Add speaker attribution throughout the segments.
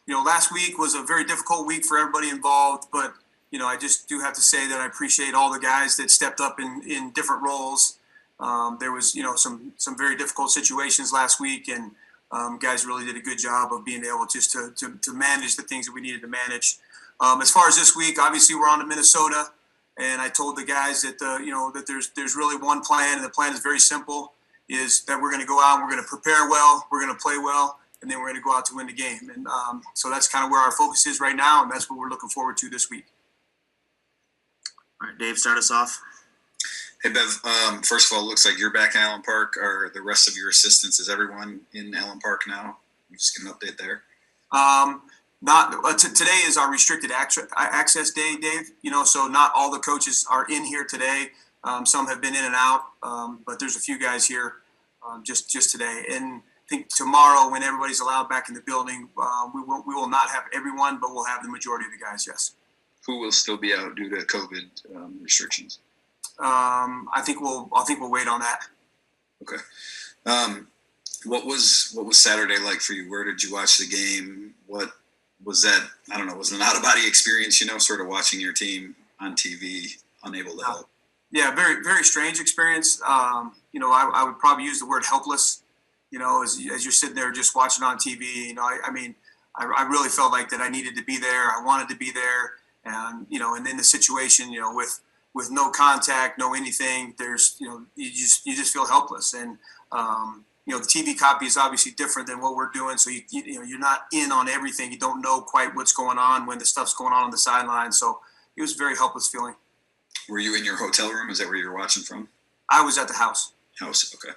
Speaker 1: Last week was a very difficult week for everybody involved, but I just do have to say that I appreciate all the guys that stepped up in different roles. There was, some very difficult situations last week, and guys really did a good job of being able just to manage the things that we needed to manage. As far as this week, obviously we're on to Minnesota, and I told the guys that that there's really one plan, and the plan is very simple: is that we're going to go out and we're going to prepare well, we're going to play well, and then we're going to go out to win the game. And so that's kind of where our focus is right now, and that's what we're looking forward to this week.
Speaker 2: All right, Dave, start us off.
Speaker 3: Hey, Bev, first of all, it looks like you're back in Allen Park. Are the rest of your assistants, is everyone in Allen Park now? Just get an update there.
Speaker 1: Today is our restricted access day, Dave. So not all the coaches are in here today. Some have been in and out, but there's a few guys here just today. And I think tomorrow, when everybody's allowed back in the building, we will not have everyone, but we'll have the majority of the guys, yes.
Speaker 3: Who will still be out due to COVID restrictions?
Speaker 1: I think we'll wait on that.
Speaker 3: Okay. What was Saturday like for you? Where did you watch the game? What was that? I don't know. Was it an out of body experience? Sort of watching your team on TV, unable to help.
Speaker 1: Yeah, very very strange experience. I would probably use the word helpless. As you're sitting there just watching on TV. I really felt like that I needed to be there. I wanted to be there, and and in the situation, with no contact, no anything, there's, you just feel helpless. And, the TV copy is obviously different than what we're doing. So, you're not in on everything. You don't know quite what's going on when the stuff's going on the sideline. So it was a very helpless feeling.
Speaker 3: Were you in your hotel room? Is that where you were watching from?
Speaker 1: I was at the house.
Speaker 3: Okay.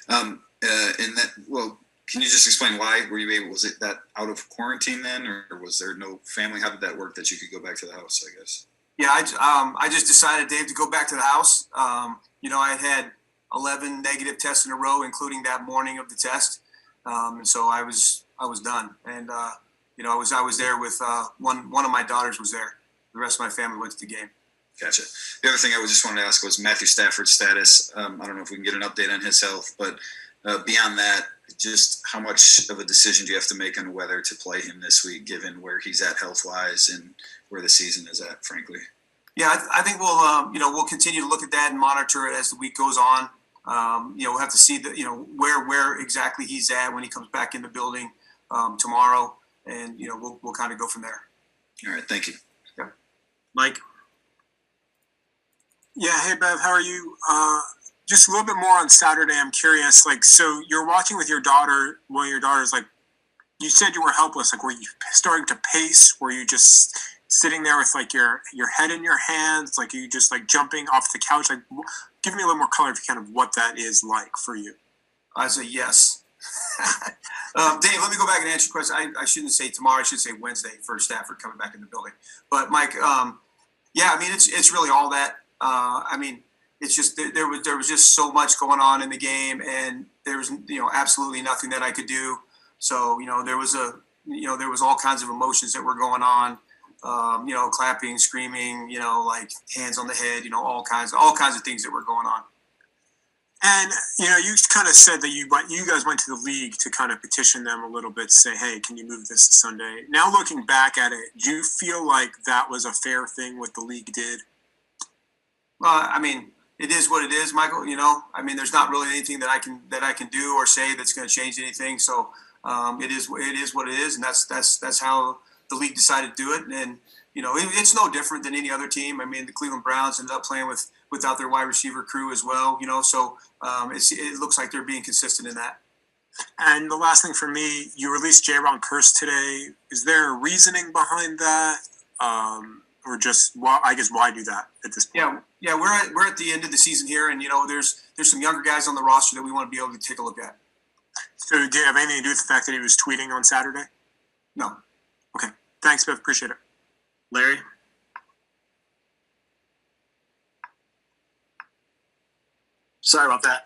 Speaker 3: Can you just explain why were you able, was it that out of quarantine then, or was there no family? How did that work that you could go back to the house, I guess?
Speaker 1: Yeah, I just decided, Dave, to go back to the house. I had 11 negative tests in a row, including that morning of the test. And so I was done. And, I was there with one of my daughters was there. The rest of my family went to the game.
Speaker 3: Gotcha. The other thing I just wanted to ask was Matthew Stafford's status. I don't know if we can get an update on his health, but beyond that, just how much of a decision do you have to make on whether to play him this week, given where he's at health-wise and where the season is at, frankly?
Speaker 1: Yeah, I think we'll continue to look at that and monitor it as the week goes on. We'll have to see where exactly he's at when he comes back in the building tomorrow, and we'll kind of go from there.
Speaker 3: All right, thank you.
Speaker 1: Yeah.
Speaker 2: Mike.
Speaker 4: Yeah, hey Bev, how are you? Just a little bit more on Saturday. I'm curious, so you're watching with your daughter. One of your daughters, you said you were helpless. Were you starting to pace? Were you just sitting there with your head in your hands? Are you just jumping off the couch? Give me a little more color if you kind of what that is like for you.
Speaker 1: I say yes. Dave, let me go back and answer your question. I shouldn't say tomorrow. I should say Wednesday for Stafford coming back in the building. But Mike, it's really all that. It's just there was just so much going on in the game, and there was absolutely nothing that I could do. So there was all kinds of emotions that were going on. Clapping, screaming, hands on the head, all kinds of things that were going on.
Speaker 4: And you kind of said that you guys went to the league to kind of petition them a little bit, to say, hey, can you move this to Sunday? Now looking back at it, do you feel like that was a fair thing what the league did?
Speaker 1: Well, it is what it is, Michael. There's not really anything that I can do or say that's going to change anything. So it is what it is, and that's how the league decided to do it. And it's no different than any other team. The Cleveland Browns ended up playing without their wide receiver crew as well. So it looks like they're being consistent in that.
Speaker 4: And the last thing for me, you released J-Ron Curse today. Is there a reasoning behind that? Or just, I guess, why do that at this point?
Speaker 1: Yeah, we're at the end of the season here, and there's some younger guys on the roster that we want to be able to take a look at.
Speaker 4: So, do you have anything to do with the fact that he was tweeting on Saturday?
Speaker 1: No.
Speaker 4: Okay, thanks, Bev. Appreciate it.
Speaker 2: Larry.
Speaker 5: Sorry about that.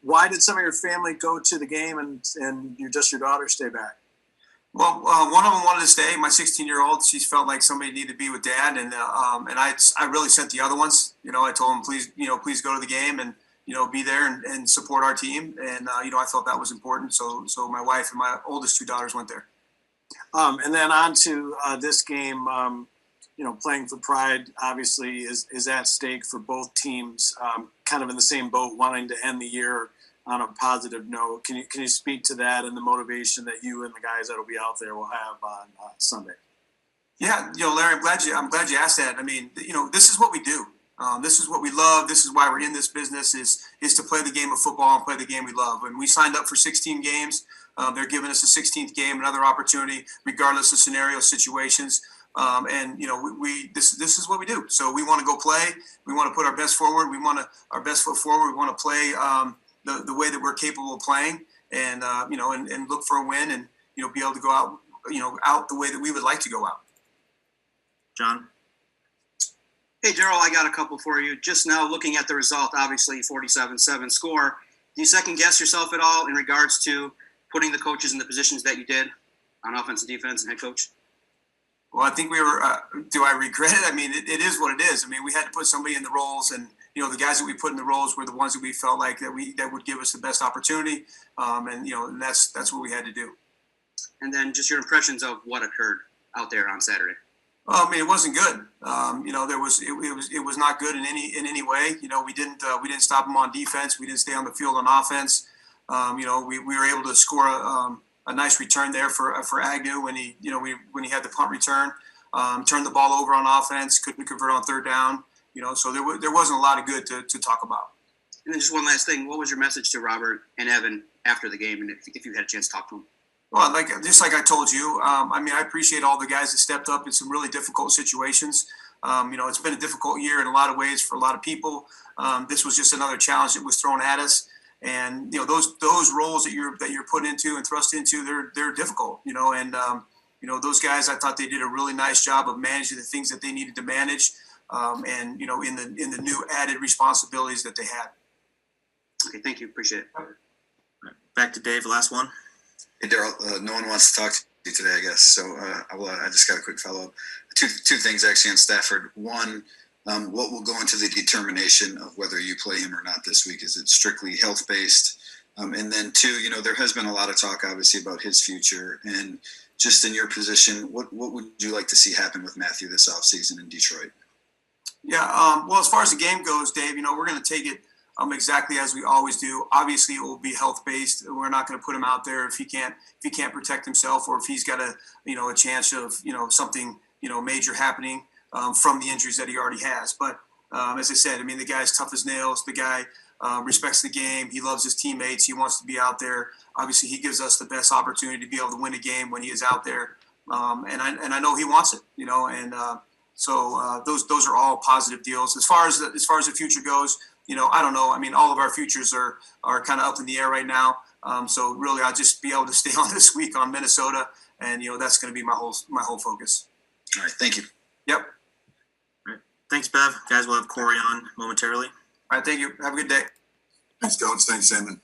Speaker 5: Why did some of your family go to the game and your daughter stay back?
Speaker 1: Well, one of them wanted to stay. My 16-year-old, she felt like somebody needed to be with Dad, and I really sent the other ones. I told them, please go to the game and be there and support our team. And I felt that was important. So my wife and my oldest two daughters went there.
Speaker 5: And then on to this game. Playing for pride obviously is at stake for both teams. Kind of in the same boat, wanting to end the year on a positive note. Can you speak to that and the motivation that you and the guys that will be out there will have on Sunday?
Speaker 1: Yeah, Larry, I'm glad you asked that. I mean, this is what we do. This is what we love. This is why we're in this business is to play the game of football and play the game we love. When we signed up for 16 games, they're giving us a 16th game, another opportunity, regardless of scenario situations. This is what we do. So we want to go play. We want to put our best forward. We want our best foot forward. We want to play the way that we're capable of playing, and and look for a win, and be able to go out out the way that we would like to go out.
Speaker 2: John?
Speaker 6: Hey, Darrell, I got a couple for you. Just now looking at the result, obviously 47-7 score. Do you second guess yourself at all in regards to putting the coaches in the positions that you did on offense and defense and head coach?
Speaker 1: Well, I think we were. Do I regret it? I mean, it is what it is. I mean, we had to put somebody in the roles, and the guys that we put in the roles were the ones that we felt like that would give us the best opportunity, and that's what we had to do.
Speaker 6: And then just your impressions of what occurred out there on Saturday.
Speaker 1: Well, I mean, it wasn't good. It was not good in any way. We didn't stop them on defense. We didn't stay on the field on offense. We were able to score a nice return there for Agnew when he had the punt return. Turned the ball over on offense. Couldn't convert on third down. So there wasn't a lot of good to talk about.
Speaker 6: And then just one last thing. What was your message to Robert and Evan after the game, and if you had a chance to talk to them?
Speaker 1: Well, just like I told you, I appreciate all the guys that stepped up in some really difficult situations. It's been a difficult year in a lot of ways for a lot of people. This was just another challenge that was thrown at us, and those roles that you're put into and thrust into, they're difficult. Those guys, I thought they did a really nice job of managing the things that they needed to manage, and in the new added responsibilities that they had.
Speaker 6: Okay, thank you. Appreciate it.
Speaker 2: Back to Dave, last one.
Speaker 3: Hey, Darrell, no one wants to talk to you today, I guess. So I just got a quick follow-up. Two things actually on Stafford. One, what will go into the determination of whether you play him or not this week? Is it strictly health-based? And then two, there has been a lot of talk, obviously, about his future. And just in your position, what would you like to see happen with Matthew this offseason in Detroit?
Speaker 1: Yeah, well, as far as the game goes, Dave, we're going to take it exactly as we always do. Obviously, it will be health-based. We're not going to put him out there if he can't protect himself, or if he's got a chance of something major happening from the injuries that he already has. But as I said, the guy's tough as nails. The guy respects the game. He loves his teammates. He wants to be out there. Obviously, he gives us the best opportunity to be able to win a game when he is out there. And I know he wants it. So those are all positive deals. As far as the future goes, I don't know. All of our futures are kind of up in the air right now. So really, I'll just be able to stay on this week on Minnesota, and that's going to be my whole focus.
Speaker 3: All right, thank you.
Speaker 1: Yep.
Speaker 2: All right. Thanks, Bev. Guys, we'll have Cory on momentarily.
Speaker 1: All right, thank you. Have a good day.
Speaker 7: Thanks, Coach. Thanks, Simon.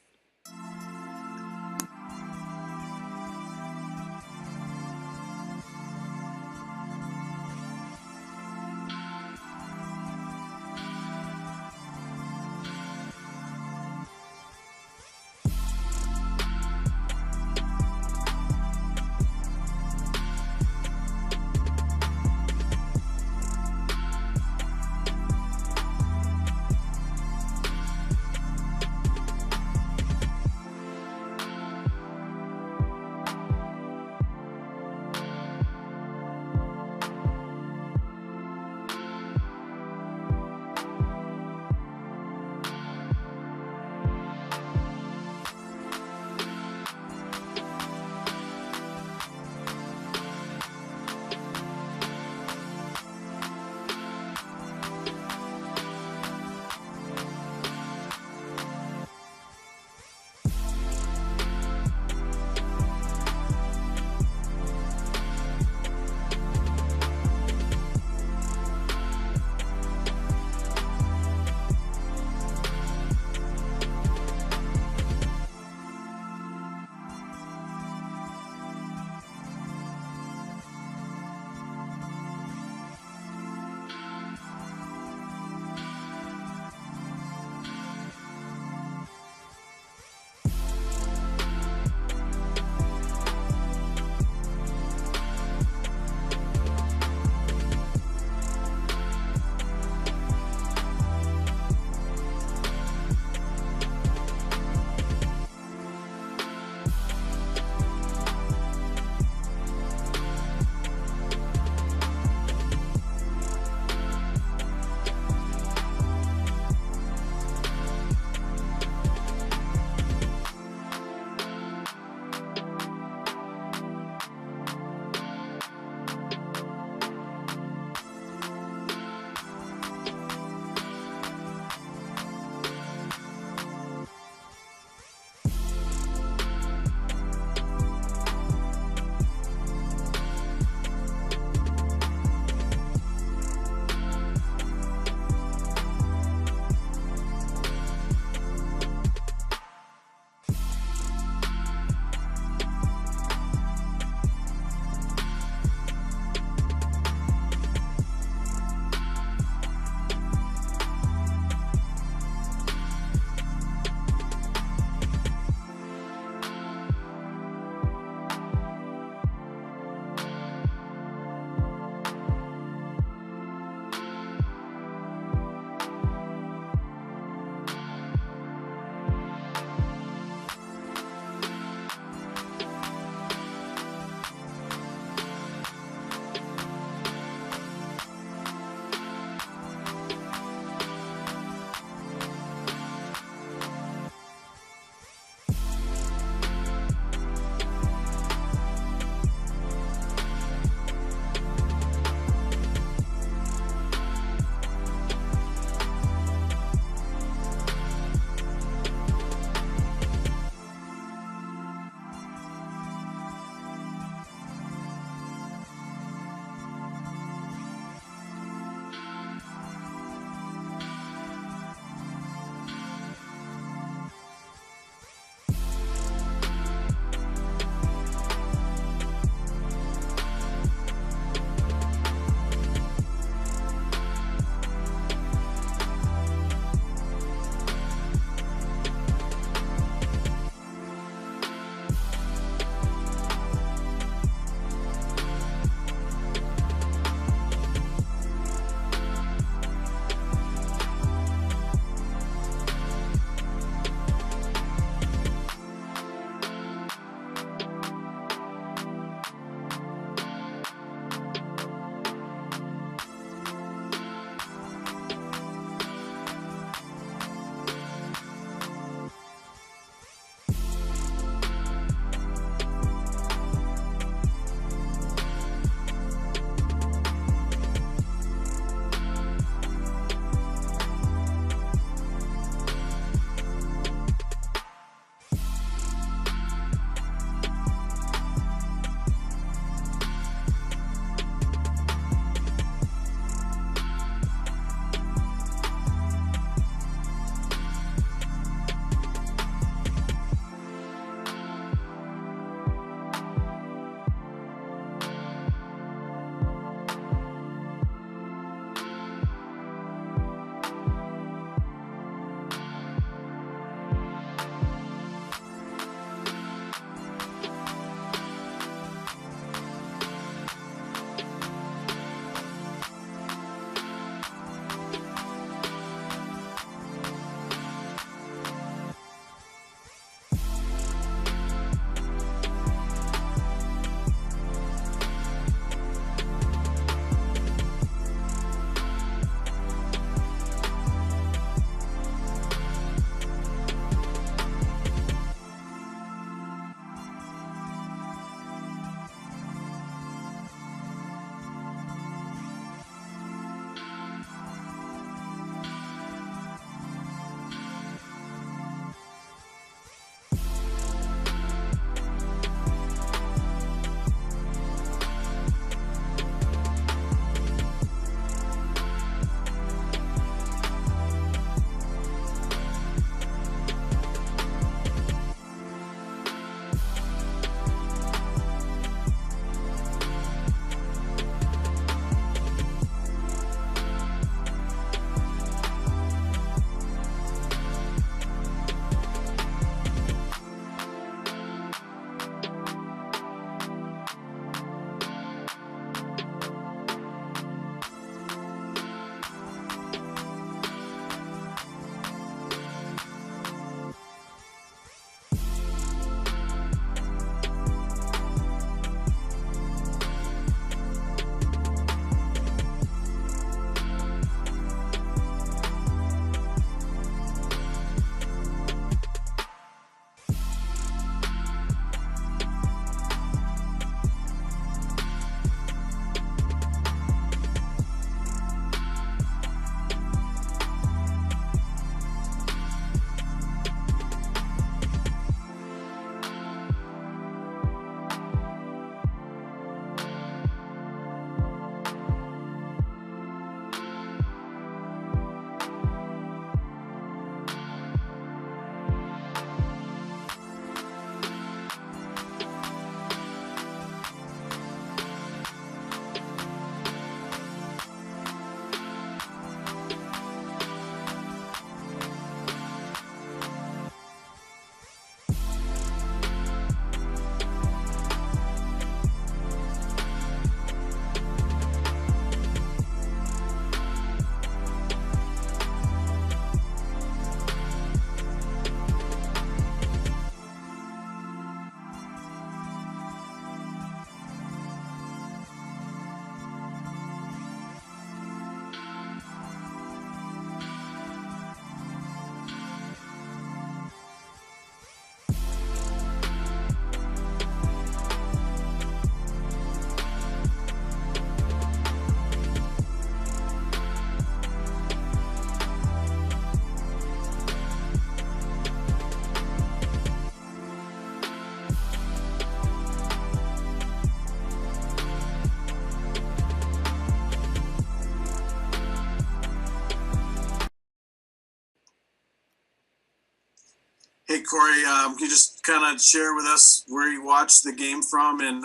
Speaker 5: Cory, can you just kind of share with us where you watched the game from and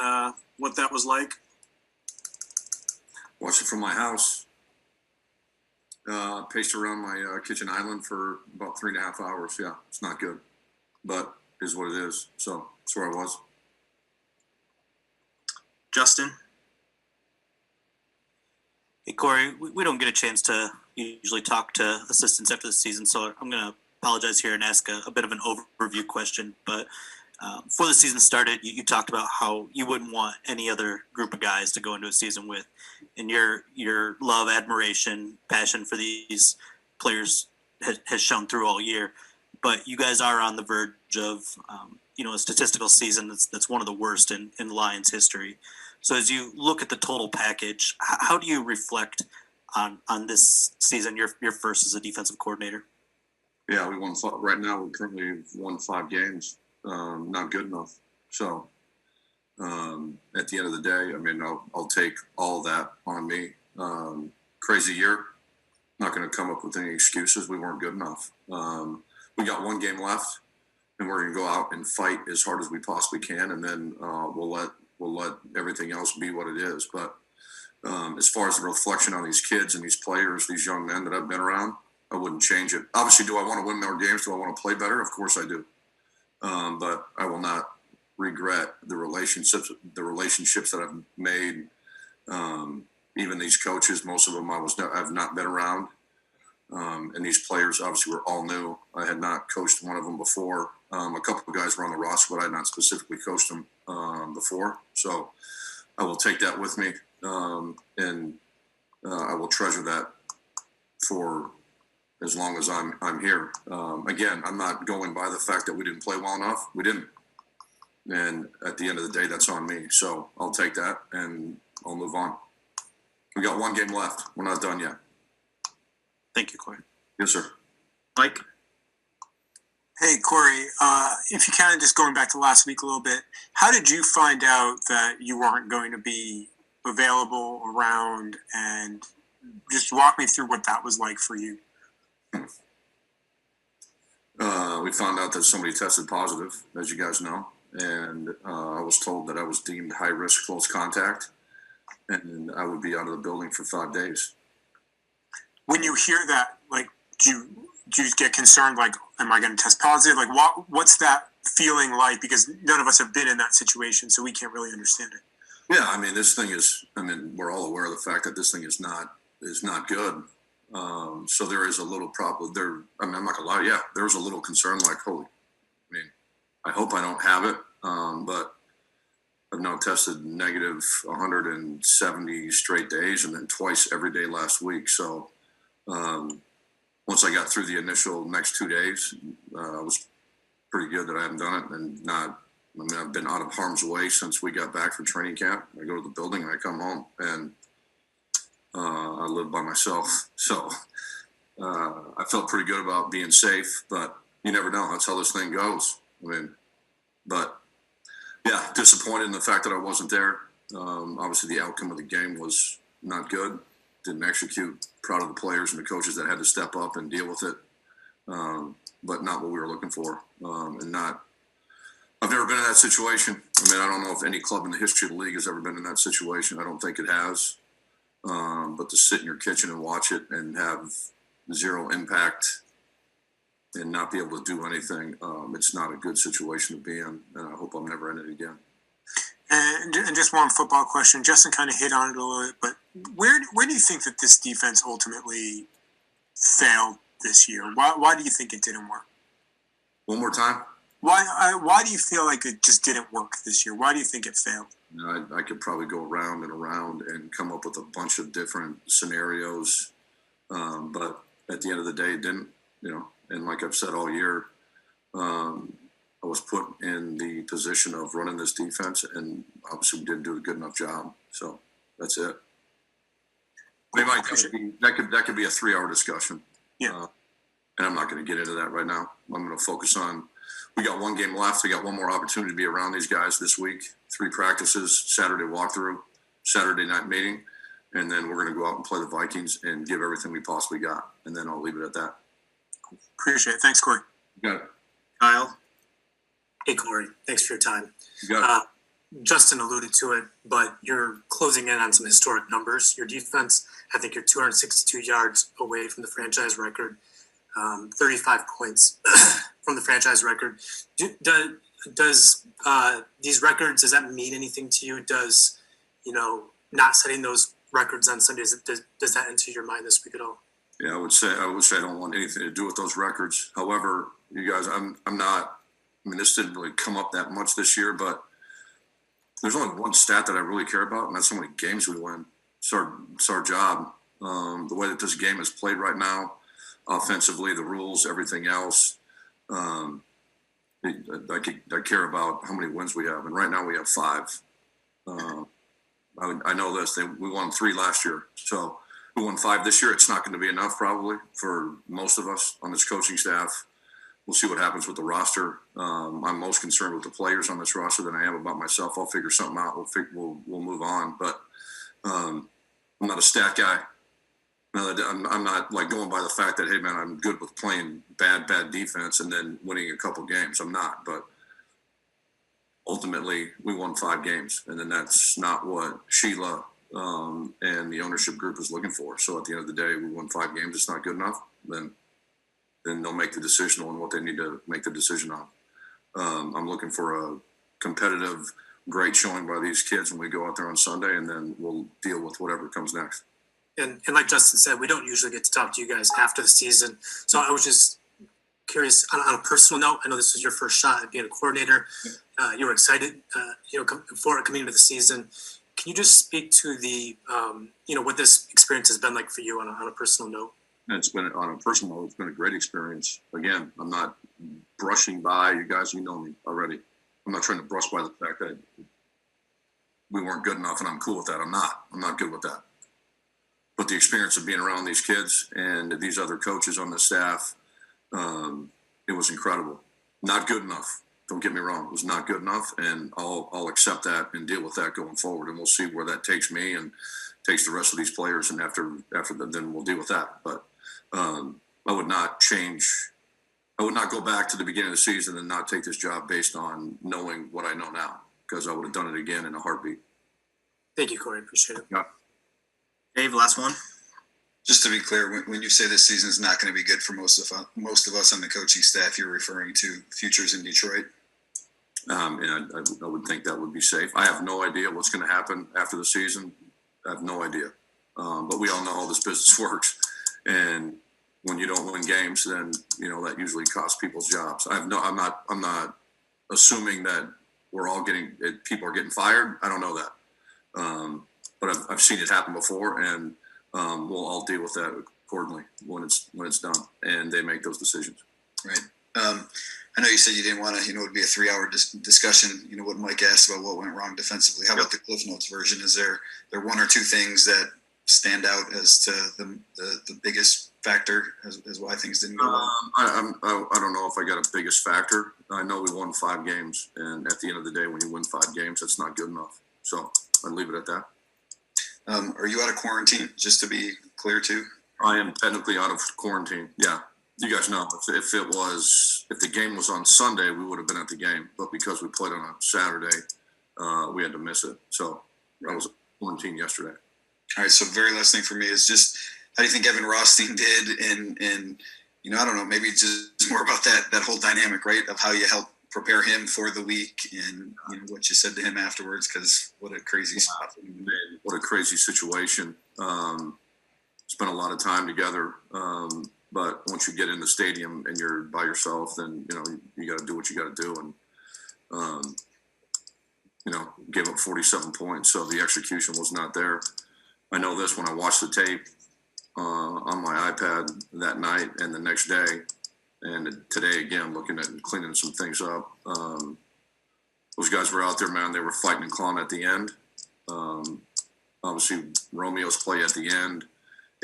Speaker 5: what that was like?
Speaker 8: Watched it from my house. Paced around my kitchen island for about 3.5 hours. Yeah, it's not good, but it is what it is. So that's where I was.
Speaker 2: Justin?
Speaker 9: Hey, Cory, we don't get a chance to usually talk to assistants after the season, so I'm going to apologize here and ask a bit of an overview question. But before the season started, you talked about how you wouldn't want any other group of guys to go into a season with. And your love, admiration, passion for these players has shown through all year. But you guys are on the verge of, a statistical season that's one of the worst in Lions history. So as you look at the total package, how do you reflect on this season, your first as a defensive coordinator?
Speaker 8: Yeah, we won right now. We currently won 5 games. Not good enough. So at the end of the day, I mean, I'll take all that on me. Crazy year. Not going to come up with any excuses. We weren't good enough. We got 1 game left, and we're going to go out and fight as hard as we possibly can, and then we'll let everything else be what it is. But as far as the reflection on these kids and these players, these young men that I've been around, I wouldn't change it. Obviously, do I want to win more games? Do I want to play better? Of course I do. But I will not regret the relationships that I've made. Even these coaches, most of them I've not been around. And these players obviously were all new. I had not coached one of them before. A couple of guys were on the roster, but I had not specifically coached them before. So I will take that with me, and I will treasure that for as long as I'm here. Again, I'm not going by the fact that we didn't play well enough. We didn't. And at the end of the day, that's on me. So I'll take that and I'll move on. We got 1 game left. We're not done yet.
Speaker 9: Thank you, Cory.
Speaker 8: Yes, sir.
Speaker 2: Mike?
Speaker 4: Hey, Cory, if you kind of just going back to last week a little bit, how did you find out that you weren't going to be available around, and just walk me through what that was like for you?
Speaker 8: We found out that somebody tested positive, as you guys know, and I was told that I was deemed high risk close contact, and I would be out of the building for 5 days.
Speaker 4: When you hear that, like, do you get concerned? Like, am I going to test positive? Like, what's that feeling like? Because none of us have been in that situation, so we can't really understand it.
Speaker 8: Yeah, I mean, we're all aware of the fact that this thing is not good. So there is a little problem there. I mean, I'm not gonna lie. Yeah, there was a little concern, like, I hope I don't have it. But I've now tested negative 170 straight days, and then twice every day last week. So once I got through the initial next 2 days, I was pretty good that I haven't done it, and I've been out of harm's way since we got back from training camp. I go to the building and I come home, and I live by myself. So I felt pretty good about being safe, but you never know. That's how this thing goes. But yeah, disappointed in the fact that I wasn't there. Obviously the outcome of the game was not good. Didn't execute. Proud of the players and the coaches that had to step up and deal with it. But not what we were looking for. I've never been in that situation. I don't know if any club in the history of the league has ever been in that situation. I don't think it has. But to sit in your kitchen and watch it and have zero impact and not be able to do anything, it's not a good situation to be in. And I hope I'm never in it again.
Speaker 4: And just one football question. Justin kind of hit on it a little bit, but where do you think that this defense ultimately failed this year? Why do you think it didn't work?
Speaker 8: One more time.
Speaker 4: Why do you feel like it just didn't work this year? Why do you think it failed?
Speaker 8: I could probably go around and around and come up with a bunch of different scenarios. But at the end of the day, it didn't, and like I've said all year, I was put in the position of running this defense, and obviously we didn't do a good enough job. So that's it. Mike, that could be a 3-hour discussion.
Speaker 4: Yeah.
Speaker 8: And I'm not going to get into that right now. I'm going to focus on, we got 1 game left. We got one more opportunity to be around these guys this week. 3 practices, Saturday walkthrough, Saturday night meeting, and then we're going to go out and play the Vikings and give everything we possibly got. And then I'll leave it at that.
Speaker 4: Appreciate it. Thanks, Cory.
Speaker 8: You got it.
Speaker 2: Kyle?
Speaker 10: Hey, Cory. Thanks for your time.
Speaker 8: You got it.
Speaker 10: Justin alluded to it, but you're closing in on some historic numbers. Your defense, I think you're 262 yards away from the franchise record, 35 points from the franchise record. Does these records, does that mean anything to you? Does, not setting those records on Sundays, does that enter your mind this week at all?
Speaker 8: Yeah, I would say I don't want anything to do with those records. However, you guys, I'm not. I mean, this didn't really come up that much this year, but there's only one stat that I really care about, and that's how many games we win. It's our job. The way that this game is played right now, offensively, the rules, everything else. I care about how many wins we have, and right now we have 5. I know this. We won 3 last year, so we won 5 this year. It's not going to be enough probably for most of us on this coaching staff. We'll see what happens with the roster. I'm most concerned with the players on this roster than I am about myself. I'll figure something out. We'll move on. But I'm not a stat guy. I'm not like going by the fact that, hey man, I'm good with playing bad defense and then winning a couple games. I'm not. But ultimately, we won 5 games, and then that's not what Sheila and the ownership group is looking for. So at the end of the day, we won 5 games. It's not good enough. Then they'll make the decision on what they need to make the decision on. I'm looking for a competitive, great showing by these kids when we go out there on Sunday, and then we'll deal with whatever comes next.
Speaker 10: And like Justin said, we don't usually get to talk to you guys after the season. So I was just curious on a personal note. I know this was your first shot at being a coordinator. You were excited, for coming into the season. Can you just speak to the, what this experience has been like for you on a personal note?
Speaker 8: It's been on a personal note. It's been a great experience. Again, I'm not brushing by you guys. You know me already. I'm not trying to brush by the fact that we weren't good enough, and I'm cool with that. I'm not good with that. But the experience of being around these kids and these other coaches on the staff, it was incredible. Not good enough. Don't get me wrong. It was not good enough, and I'll accept that and deal with that going forward. And we'll see where that takes me and takes the rest of these players. And after then we'll deal with that. But I would not change. I would not go back to the beginning of the season and not take this job based on knowing what I know now, because I would have done it again in a heartbeat.
Speaker 10: Thank you, Cory. Appreciate it.
Speaker 8: Yeah.
Speaker 2: Dave, last one.
Speaker 3: Just to be clear, when you say this season is not going to be good for most of us on the coaching staff, you're referring to futures in Detroit?
Speaker 8: And I would think that would be safe. I have no idea what's going to happen after the season. I have no idea. But we all know how this business works. And when you don't win games, then that usually costs people's jobs. I'm not assuming that people are getting fired. I don't know that, but I've seen it happen before, and we'll all deal with that accordingly when it's done, and they make those decisions.
Speaker 3: Right. I know you said you didn't want to, it'd be a 3-hour discussion. What Mike asked about what went wrong defensively. How about the Cliff Notes version? Is there one or two things that stand out as to the biggest factor as why things didn't go well?
Speaker 8: I don't know if I got a biggest factor. I know we won 5 games, and at the end of the day, when you win 5 games, that's not good enough. So I'd leave it at that.
Speaker 3: Are you out of quarantine? Just to be clear, too.
Speaker 8: I am technically out of quarantine. Yeah, you guys know if the game was on Sunday, we would have been at the game, but because we played on a Saturday, we had to miss it. So I was quarantined yesterday.
Speaker 3: All right. So very last thing for me is just, how do you think Evan Rothstein did? And I don't know, maybe just more about that whole dynamic, right? Of how you help prepare him for the week and what you said to him afterwards, because what a crazy spot.
Speaker 8: What a crazy situation. Spent a lot of time together. But once you get in the stadium and you're by yourself, then, you got to do what you got to do. And, gave up 47 points. So the execution was not there. I know this when I watched the tape on my iPad that night and the next day, and today again, looking at and cleaning some things up. Those guys were out there, man. They were fighting and clawing at the end. Obviously, Romeo's play at the end.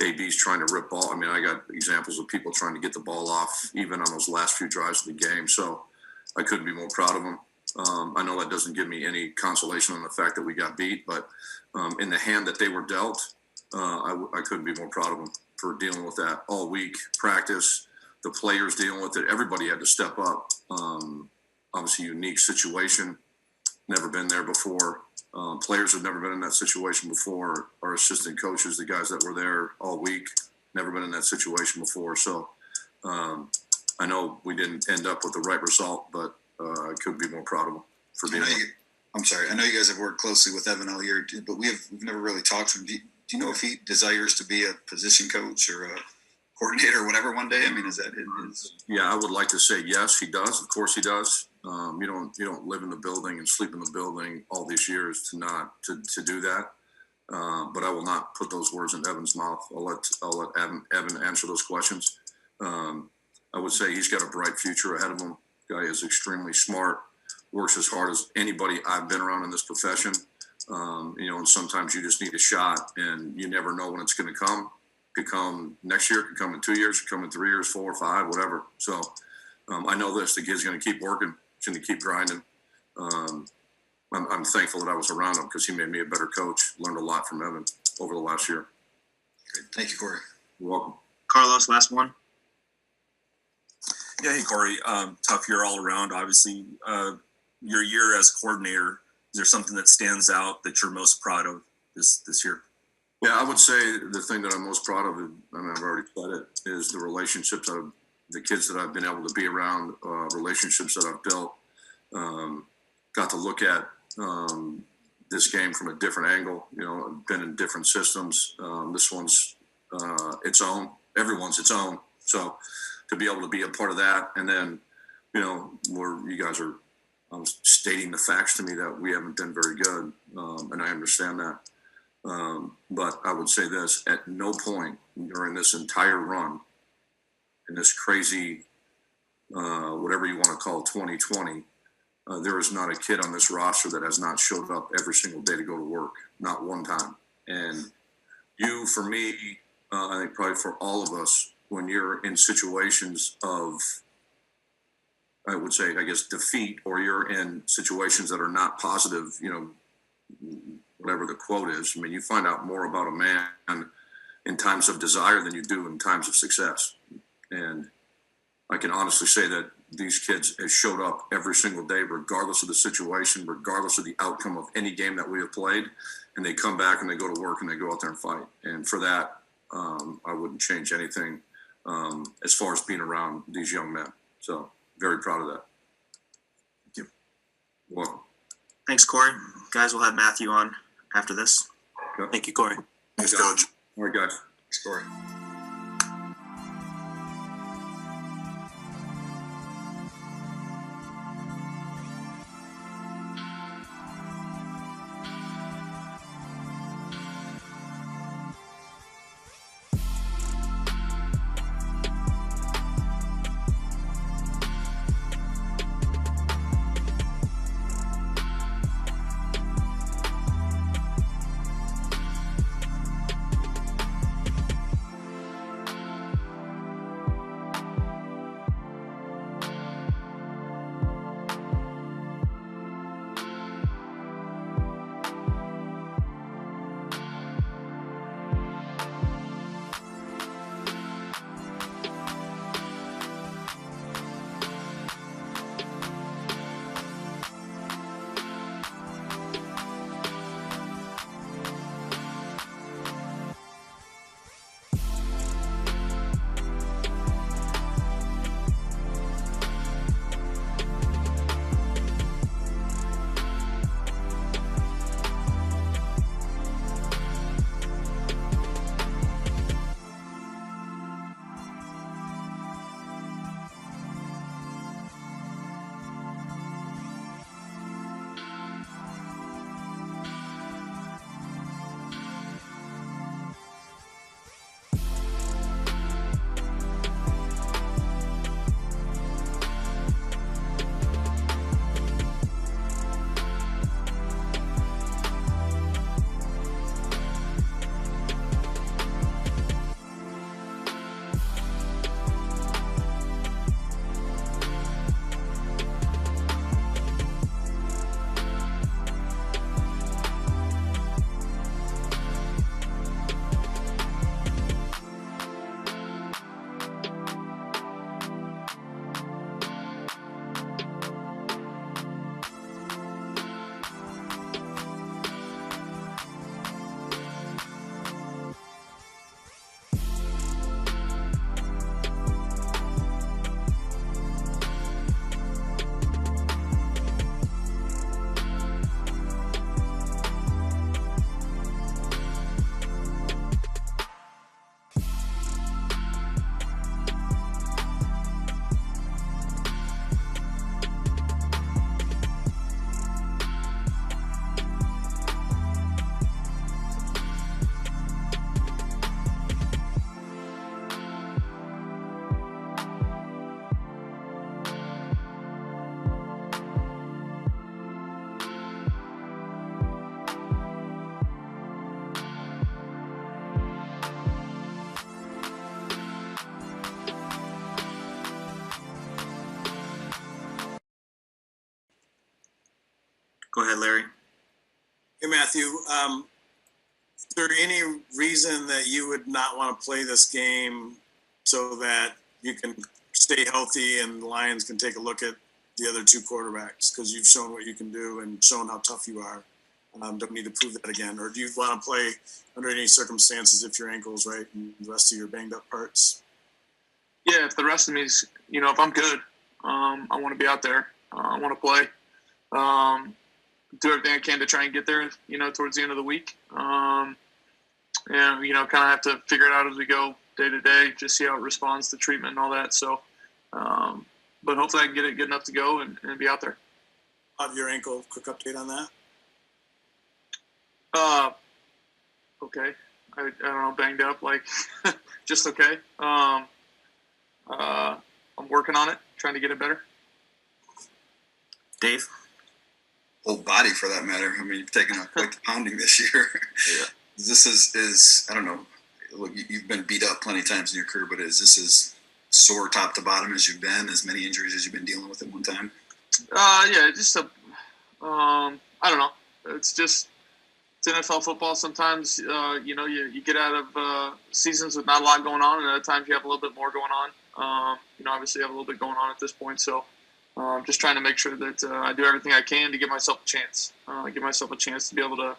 Speaker 8: AB's trying to rip ball. I mean, I got examples of people trying to get the ball off, even on those last few drives of the game. So I couldn't be more proud of them. I know that doesn't give me any consolation on the fact that we got beat, but in the hand that they were dealt, I couldn't be more proud of them for dealing with that all week. Practice, the players dealing with it. Everybody had to step up. obviously unique situation. Never been there before. Players have never been in that situation before. Our assistant coaches, the guys that were there all week, never been in that situation before. So I know we didn't end up with the right result, but I could be more proud of them for being there.
Speaker 3: I'm sorry. I know you guys have worked closely with Evan all year, but we've never really talked to him. Do you know if he desires to be a position coach or a coordinator or whatever one day? I mean, is that his?
Speaker 8: Yeah, I would like to say yes, he does. Of course, he does. You don't live in the building and sleep in the building all these years to do that. But I will not put those words in Evan's mouth. I'll let Evan answer those questions. I would say he's got a bright future ahead of him. Guy is extremely smart, works as hard as anybody I've been around in this profession. And sometimes you just need a shot, and you never know when it's going to come. Could come next year, could come in 2 years, could come in 3 years, 4 or 5, whatever. So I know this: the kid's going to keep working, he's going to keep grinding. I'm thankful that I was around him because he made me a better coach. Learned a lot from Evan over the last year.
Speaker 3: Great. Thank you, Cory.
Speaker 8: You're welcome.
Speaker 2: Carlos, last one.
Speaker 11: Yeah, hey Cory, tough year all around. Obviously, your year as coordinator, is there something that stands out that you're most proud of this year?
Speaker 8: Yeah, I would say the thing that I'm most proud of, I've already said it, is the relationships the kids that I've been able to be around, relationships that I've built. Got to look at this game from a different angle. I've been in different systems. This one's its own. Everyone's its own. So to be able to be a part of that, and then, where you guys are stating the facts to me that we haven't been very good, and I understand that. But I would say this: at no point during this entire run, in this crazy, whatever you want to call 2020, there is not a kid on this roster that has not showed up every single day to go to work, not one time. And you, for me, I think probably for all of us, when you're in situations of, I would say, I guess, defeat, or you're in situations that are not positive, whatever the quote is, I mean, you find out more about a man in times of desire than you do in times of success. And I can honestly say that these kids have showed up every single day, regardless of the situation, regardless of the outcome of any game that we have played. And they come back and they go to work and they go out there and fight. And for that, I wouldn't change anything as far as being around these young men. So very proud of that.
Speaker 11: Thank you.
Speaker 8: You're welcome.
Speaker 2: Thanks, Cory. Guys, we'll have Matthew on after this.
Speaker 8: Yep.
Speaker 9: Thank you, Cory.
Speaker 7: Thanks, Coach.
Speaker 8: All right, guys.
Speaker 3: Thanks, Cory.
Speaker 2: Go ahead, Larry.
Speaker 5: Hey, Matthew, is there any reason that you would not want to play this game so that you can stay healthy and the Lions can take a look at the other two quarterbacks? Because you've shown what you can do and shown how tough you are. Don't need to prove that again. Or do you want to play under any circumstances if your ankle's right and the rest of your banged up parts?
Speaker 12: Yeah, if the rest of me is, if I'm good, I want to be out there. I want to play. Do everything I can to try and get there, towards the end of the week. And, kind of have to figure it out as we go day to day, just see how it responds to treatment and all that. So, but hopefully I can get it good enough to go and be out there.
Speaker 5: Of your ankle, quick update on that?
Speaker 12: Okay. I don't know, banged up, just okay. I'm working on it, trying to get it better.
Speaker 2: Dave?
Speaker 3: Whole body for that matter. I mean, you've taken quite the pounding this year.
Speaker 2: Yeah.
Speaker 3: This is I don't know. Look, you've been beat up plenty of times in your career, but is this as sore top to bottom as you've been, as many injuries as you've been dealing with at one time?
Speaker 12: Yeah, just I don't know. It's NFL football. Sometimes, you get out of seasons with not a lot going on, and at times you have a little bit more going on. Obviously you have a little bit going on at this point, so just trying to make sure that I do everything I can to give myself a chance. Give myself a chance to be able to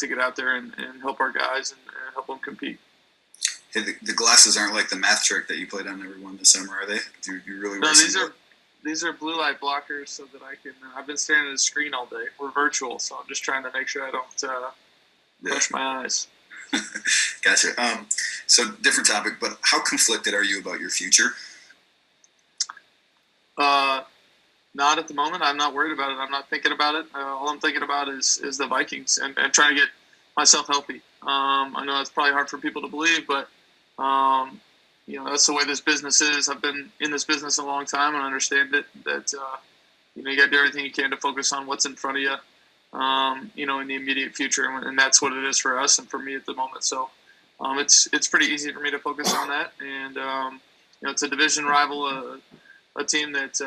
Speaker 12: get out there and help our guys and help them compete.
Speaker 3: Hey, the glasses aren't like the math trick that you played on everyone this summer, are they? Do you really?
Speaker 12: No, these are blue light blockers so that I can. I've been staring at the screen all day. We're virtual, so I'm just trying to make sure I don't crush my eyes.
Speaker 3: Gotcha. So different topic, but how conflicted are you about your future?
Speaker 12: Not at the moment. I'm not worried about it. I'm not thinking about it. All I'm thinking about is the Vikings and trying to get myself healthy. I know that's probably hard for people to believe, but that's the way this business is. I've been in this business a long time and understand it. That you got to do everything you can to focus on what's in front of you. In the immediate future, and that's what it is for us and for me at the moment. So, it's pretty easy for me to focus on that. And it's a division rival, a team that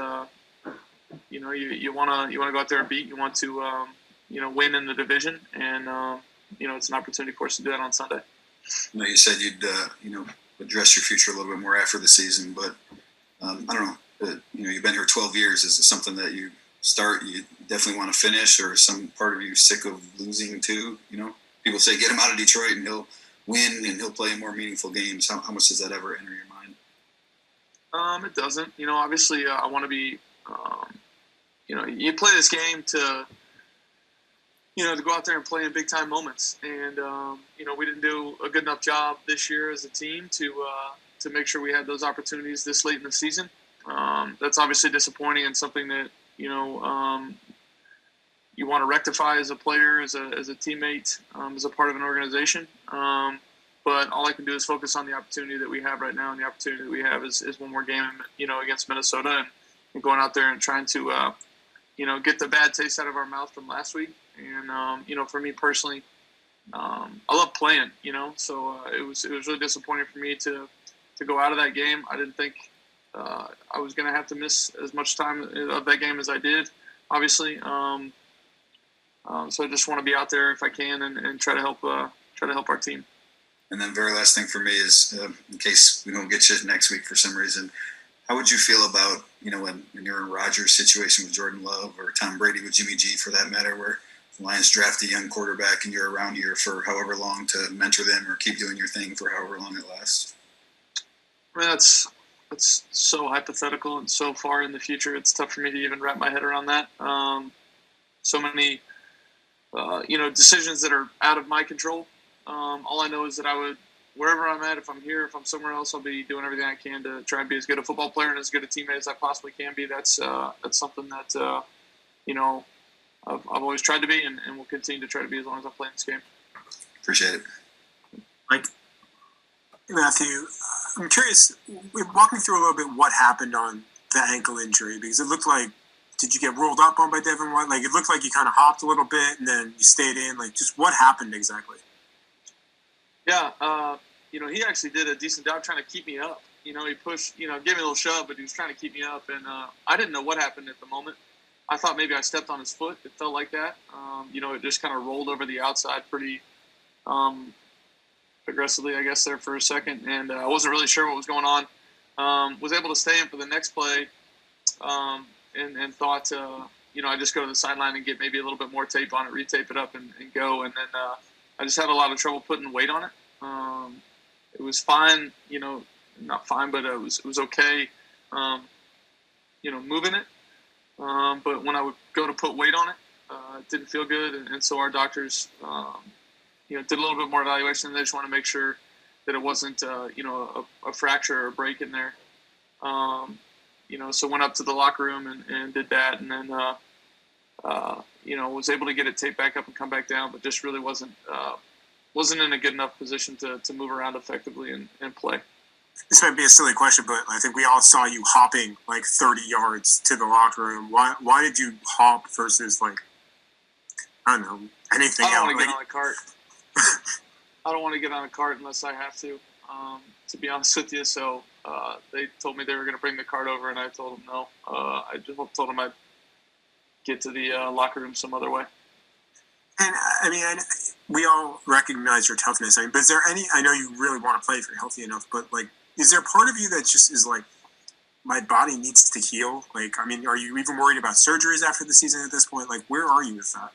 Speaker 12: you want to go out there and beat. You want to win in the division, and it's an opportunity for us to do that on Sunday.
Speaker 3: You said you'd address your future a little bit more after the season, but I don't know. You've been here 12 years. Is it something that you definitely want to finish, or some part of you sick of losing too? People say get him out of Detroit and he'll win and he'll play more meaningful games. How much does that ever enter your mind?
Speaker 12: It doesn't. Obviously, I want to be. You play this game to go out there and play in big time moments, and we didn't do a good enough job this year as a team to make sure we had those opportunities this late in the season. That's obviously disappointing and something that you want to rectify as a player, as a teammate, as a part of an organization. But all I can do is focus on the opportunity that we have right now, and the opportunity that we have is one more game, against Minnesota, and going out there and trying to, get the bad taste out of our mouth from last week. And for me personally, I love playing. So it was really disappointing for me to go out of that game. I didn't think I was going to have to miss as much time of that game as I did, obviously. So I just want to be out there if I can and try to help our team.
Speaker 3: And then very last thing for me is, in case we don't get you next week for some reason, how would you feel about, when you're in Rodgers' situation with Jordan Love, or Tom Brady with Jimmy G for that matter, where the Lions draft a young quarterback and you're around here for however long to mentor them or keep doing your thing for however long it lasts?
Speaker 12: I mean, that's so hypothetical and so far in the future. It's tough for me to even wrap my head around that. So many, decisions that are out of my control. All I know is that I would, wherever I'm at, if I'm here, if I'm somewhere else, I'll be doing everything I can to try and be as good a football player and as good a teammate as I possibly can be. That's something that, I've always tried to be and will continue to try to be as long as I'm playing this game.
Speaker 3: Appreciate it.
Speaker 2: Mike?
Speaker 4: Matthew, I'm curious, walk me through a little bit what happened on the ankle injury, because it looked like, did you get rolled up on by Devin White? Like, it looked like you kind of hopped a little bit and then you stayed in. Like, just what happened exactly?
Speaker 12: Yeah, he actually did a decent job trying to keep me up. He pushed, gave me a little shove, but he was trying to keep me up. And I didn't know what happened at the moment. I thought maybe I stepped on his foot. It felt like that. It just kind of rolled over the outside pretty aggressively, I guess, there for a second, and I wasn't really sure what was going on. Was able to stay in for the next play, and thought, I just go to the sideline and get maybe a little bit more tape on it, retape it up, and go. And then I just had a lot of trouble putting weight on it. It was fine, not fine, but it was okay, moving it. But when I would go to put weight on it, it didn't feel good. And so our doctors, did a little bit more evaluation. They just want to make sure that it wasn't, a fracture or a break in there. So went up to the locker room and did that. And then, was able to get it taped back up and come back down, but just really wasn't in a good enough position to move around effectively and play.
Speaker 4: This might be a silly question, but I think we all saw you hopping like 30 yards to the locker room. Why did you hop versus I don't know, anything else?
Speaker 12: I don't want to get on a cart. I don't want to get on a cart unless I have to be honest with you. So they told me they were going to bring the cart over, and I told them no. I just told them I'd get to the locker room some other way.
Speaker 4: And I mean, we all recognize your toughness. But is there I know you really want to play if you're healthy enough, but is there part of you that just is my body needs to heal? Are you even worried about surgeries after the season at this point? Where are you with that?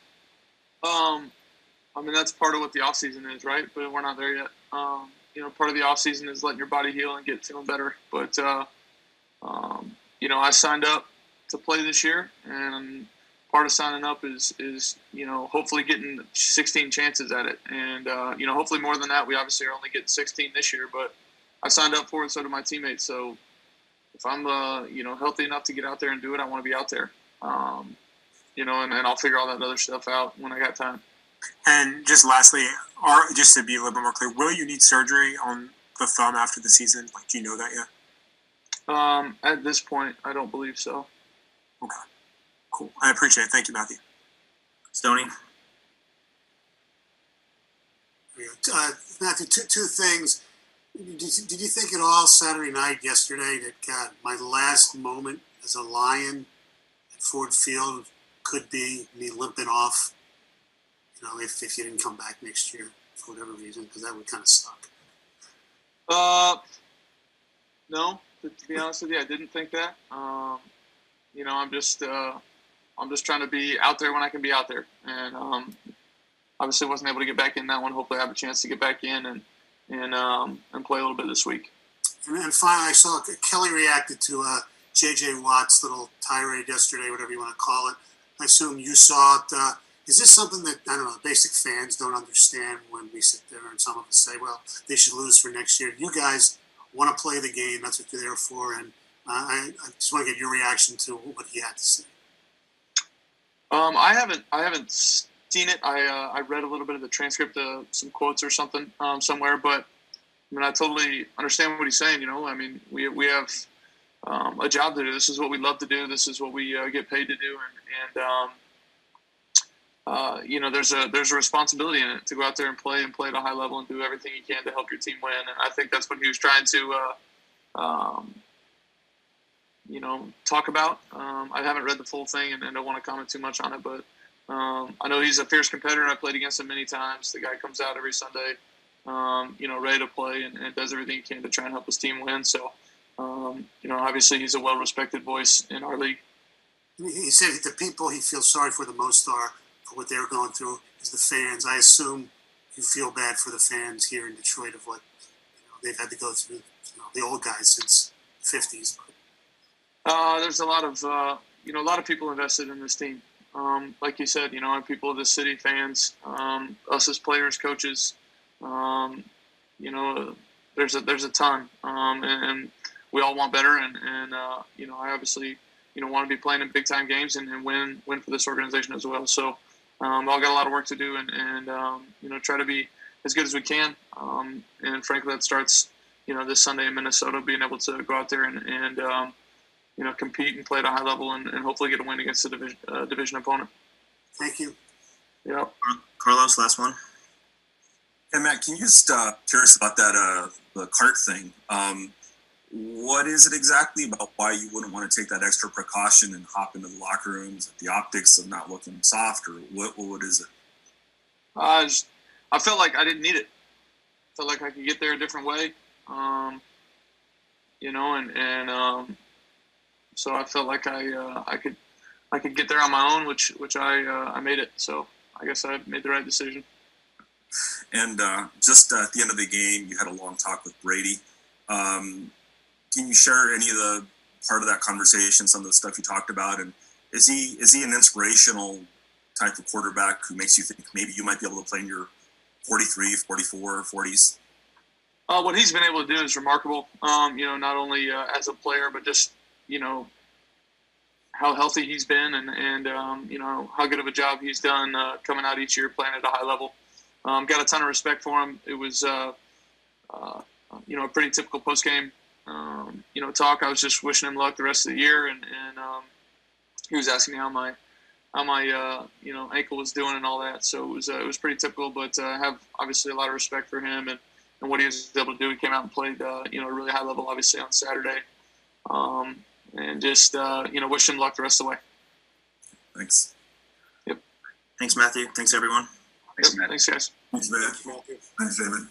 Speaker 12: That's part of what the off season is, right? But we're not there yet. Part of the off season is letting your body heal and get feeling better. But, I signed up to play this year, and part of signing up is hopefully getting 16 chances at it. And, hopefully more than that. We obviously are only getting 16 this year, but I signed up for it, so did my teammates. So if I'm, healthy enough to get out there and do it, I want to be out there. And I'll figure all that other stuff out when I got time.
Speaker 4: And just lastly, just to be a little bit more clear, will you need surgery on the thumb after the season? Do you know that yet?
Speaker 12: At this point, I don't believe so.
Speaker 4: Okay. Cool. I appreciate it. Thank you, Matthew.
Speaker 2: Stoney?
Speaker 13: Matthew, two things. Did you think at all Saturday night yesterday that, God, my last moment as a Lion at Ford Field could be me limping off, if you didn't come back next year for whatever reason, because that would kind of suck?
Speaker 12: No, to be honest with you, I didn't think that. I'm just trying to be out there when I can be out there, and obviously wasn't able to get back in that one. Hopefully, I have a chance to get back in and play a little bit this week.
Speaker 13: And finally, I saw Kelly reacted to J.J. Watt's little tirade yesterday, whatever you want to call it. I assume you saw it. Is this something that, I don't know, basic fans don't understand when we sit there and some of us say, well, they should lose for next year? You guys want to play the game. That's what you're there for. And I just want to get your reaction to what he had to say.
Speaker 12: I haven't seen it. I read a little bit of the transcript, some quotes or something somewhere, but I totally understand what he's saying. We have a job to do. This is what we love to do. This is what we get paid to do. There's a responsibility in it to go out there and play at a high level and do everything you can to help your team win. And I think that's what he was trying to, talk about. I haven't read the full thing and don't want to comment too much on it, but I know he's a fierce competitor. I played against him many times. The guy comes out every Sunday, ready to play and does everything he can to try and help his team win. So, obviously he's a well-respected voice in our league.
Speaker 13: He said the people he feels sorry for the most are for what they're going through is the fans. I assume you feel bad for the fans here in Detroit of what they've had to go through. The old guys since the 50s.
Speaker 12: There's a lot of people invested in this team. Like you said, people of the city, fans, us as players, coaches. There's a ton, and we all want better. And I obviously want to be playing in big time games and win for this organization as well. So all got a lot of work to do and try to be as good as we can. And frankly, that starts this Sunday in Minnesota, being able to go out there and compete and play at a high level and hopefully get a win against a division opponent.
Speaker 13: Thank you.
Speaker 12: Yeah.
Speaker 2: Carlos, last one.
Speaker 11: Hey, Matt, can you just curious about that the cart thing? what is it exactly about why you wouldn't want to take that extra precaution and hop into the locker rooms? The optics of not looking soft, or what is it?
Speaker 12: I felt like I didn't need it. I felt like I could get there a different way, so I felt like I could get there on my own, which I made it. So I guess I made the right decision.
Speaker 11: And just at the end of the game, you had a long talk with Brady. Can you share any of the part of that conversation, some of the stuff you talked about? And is he an inspirational type of quarterback who makes you think maybe you might be able to play in your 43, 44, 40s?
Speaker 12: What he's been able to do is remarkable, not only as a player, but just, how healthy he's been and how good of a job he's done coming out each year playing at a high level. Got a ton of respect for him. It was, a pretty typical post-game, talk. I was just wishing him luck the rest of the year, and he was asking me how my ankle was doing and all that. So it was pretty typical, but I have obviously a lot of respect for him and what he was able to do. He came out and played, a really high level, obviously, on Saturday. And just, wish him luck the rest of the way.
Speaker 11: Thanks.
Speaker 12: Yep.
Speaker 2: Thanks, Matthew. Thanks, everyone.
Speaker 3: Thanks, Matt.
Speaker 12: Thanks, guys.
Speaker 7: Thanks, Matt. Thanks, David.